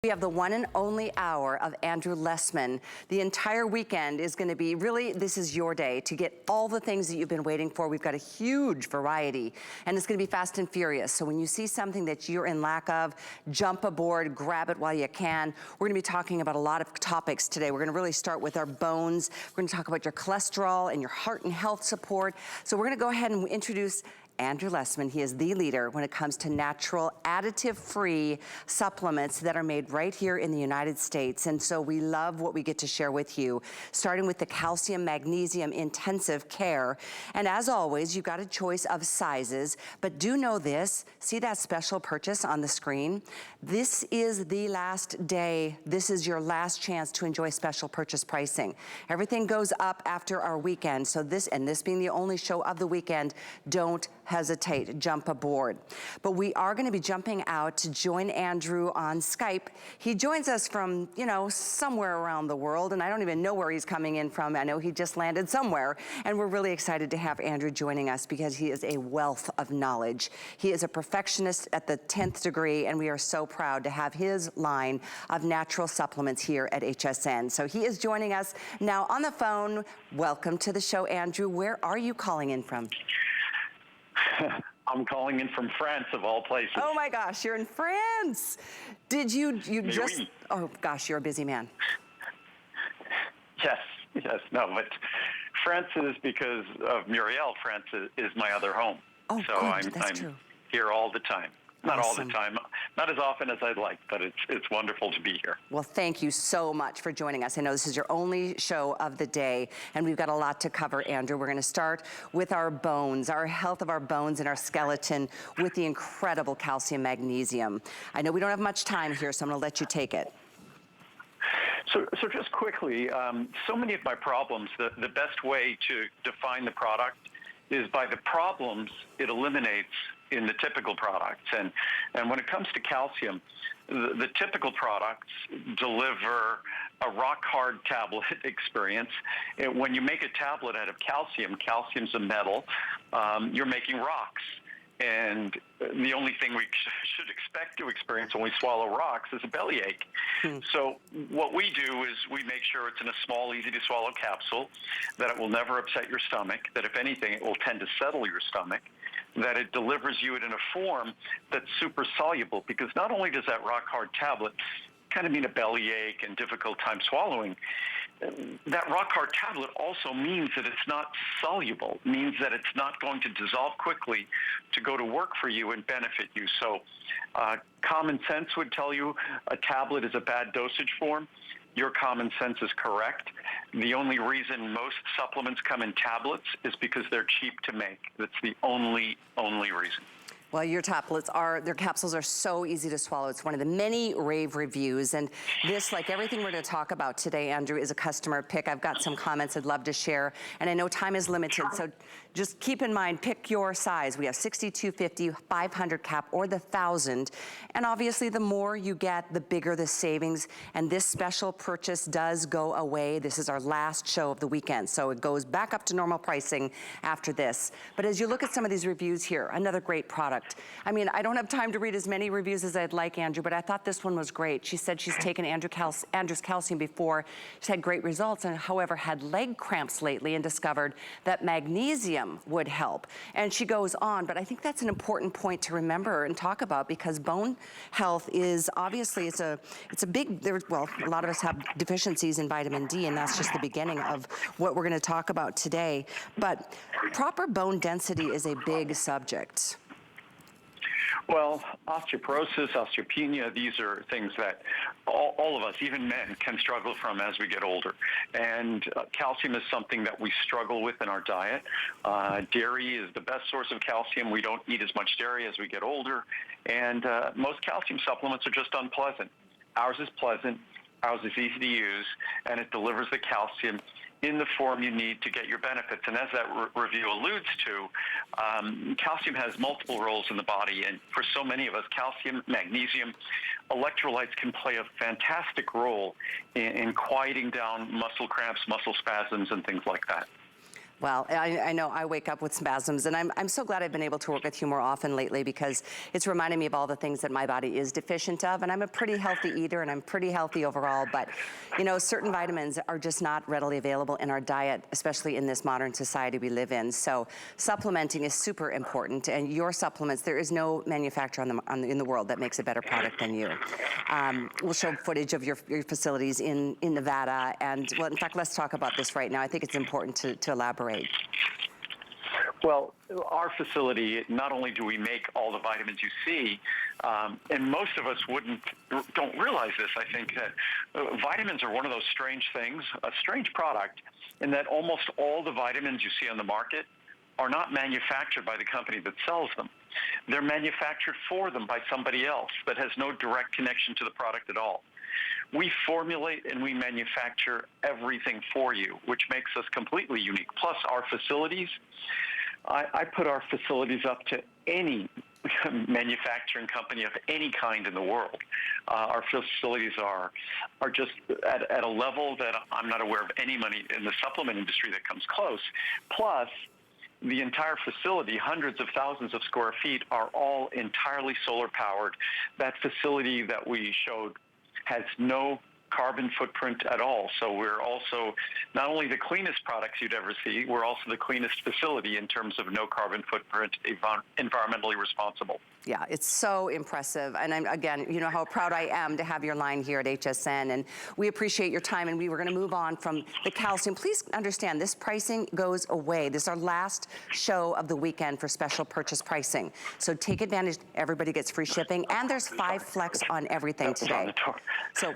We have the one and only hour of Andrew Lessman. The entire weekend is going to be really, this is your day to get all the things that you've been waiting for. We've got a huge variety and it's going to be fast and furious. So when you see something that you're in lack of, jump aboard, grab it while you can. We're going to be talking about a lot of topics today. We're going to really start with our bones. We're going to talk about your cholesterol and your heart and health support. So we're going to go ahead and introduce Andrew Lessman. He is the leader when it comes to natural, additive-free supplements that are made right here in the United States. And so we love what we get to share with you, starting with the Calcium Magnesium Intensive Care. And as always, you've got a choice of sizes, but do know this, see that special purchase on the screen? This is the last day. This is your last chance to enjoy special purchase pricing. Everything goes up after our weekend. So this being the only show of the weekend, don't hesitate, jump aboard. But we are going to be jumping out to join Andrew on Skype. He joins us from, you know, somewhere around the world, and I don't even know where he's coming in from. I know he just landed somewhere, and we're really excited to have Andrew joining us because he is a wealth of knowledge. He is a perfectionist at the 10th degree, and we are so proud to have his line of natural supplements here at HSN. So he is joining us now on the phone. Welcome to the show, Andrew. Where are you calling in from? I'm calling in from France, of all places. Oh my gosh, you're in France. Did you just, oh gosh, you're a busy man. Yes, no, but France is because of Muriel. France is my other home. Oh, so good. I'm true. Here all the time. Not Awesome. all the time, not as often as I'd like, but it's wonderful to be here. Well, thank you so much for joining us. I know this is your only show of the day, and we've got a lot to cover, Andrew. We're going to start with our bones, our health of our bones and our skeleton with the incredible calcium magnesium. I know we don't have much time here, so I'm going to let you take it. So just quickly, so many of my problems, the best way to define the product is by the problems it eliminates in the typical products. And when it comes to calcium, the typical products deliver a rock-hard tablet experience. When you make a tablet out of calcium, calcium's a metal, you're making rocks. And the only thing we should expect to experience when we swallow rocks is a bellyache. So what we do is we make sure it's in a small, easy-to-swallow capsule, that it will never upset your stomach, that if anything, it will tend to settle your stomach, that it delivers you it in a form that's supersoluble, because not only does that rock-hard tablet kind of mean a bellyache and difficult time swallowing, that rock-hard tablet also means that it's not soluble, means that it's not going to dissolve quickly to go to work for you and benefit you. So common sense would tell you a tablet is a bad dosage form. Your common sense is correct. The only reason most supplements come in tablets is because they're cheap to make. That's the only reason. Well, your their capsules are so easy to swallow. It's one of the many rave reviews. And this, like everything we're going to talk about today, Andrew, is a customer pick. I've got some comments I'd love to share. And I know time is limited, so just keep in mind, pick your size. We have 60, 250, 500 cap, or the 1,000. And obviously, the more you get, the bigger the savings. And this special purchase does go away. This is our last show of the weekend. So it goes back up to normal pricing after this. But as you look at some of these reviews here, another great product. I mean, I don't have time to read as many reviews as I'd like, Andrew, but I thought this one was great. She said she's taken Andrew's calcium before. She's had great results, and however, had leg cramps lately and discovered that magnesium would help. And she goes on, but I think that's an important point to remember and talk about, because bone health is obviously, it's a big, well, a lot of us have deficiencies in vitamin D, and that's just the beginning of what we're gonna talk about today. But proper bone density is a big subject. Well, osteoporosis, osteopenia, these are things that all of us, even men, can struggle from as we get older. And calcium is something that we struggle with in our diet. Dairy is the best source of calcium. We don't eat as much dairy as we get older. And most calcium supplements are just unpleasant. Ours is pleasant. Ours is easy to use, and it delivers the calcium in the form you need to get your benefits. And as that review alludes to, calcium has multiple roles in the body, and for so many of us, calcium, magnesium, electrolytes can play a fantastic role in quieting down muscle cramps, muscle spasms, and things like that. Well, I know I wake up with spasms, and I'm so glad I've been able to work with you more often lately, because it's reminded me of all the things that my body is deficient of. And I'm a pretty healthy eater, and I'm pretty healthy overall, but you know, certain vitamins are just not readily available in our diet, especially in this modern society we live in. So supplementing is super important, and your supplements, there is no manufacturer in the world that makes a better product than you. We'll show footage of your facilities in Nevada, and well, in fact, let's talk about this right now. I think it's important to elaborate. Well, our facility, not only do we make all the vitamins you see, and most of us don't realize this, I think, that vitamins are one of those strange things, a strange product, in that almost all the vitamins you see on the market are not manufactured by the company that sells them. They're manufactured for them by somebody else that has no direct connection to the product at all. We formulate and we manufacture everything for you, which makes us completely unique. Plus, our facilities, I put our facilities up to any manufacturing company of any kind in the world. Our facilities are just at a level that I'm not aware of anybody in the supplement industry that comes close. Plus, the entire facility, hundreds of thousands of square feet, are all entirely solar powered. That facility that we showed has no carbon footprint at all. So we're also not only the cleanest products you'd ever see, we're also the cleanest facility in terms of no carbon footprint, environmentally responsible. Yeah, it's so impressive. And again, you know how proud I am to have your line here at HSN, and we appreciate your time, and we were gonna move on from the calcium. Please understand, this pricing goes away. This is our last show of the weekend for special purchase pricing. So take advantage, everybody gets free shipping, and there's 5 flex on everything today. So.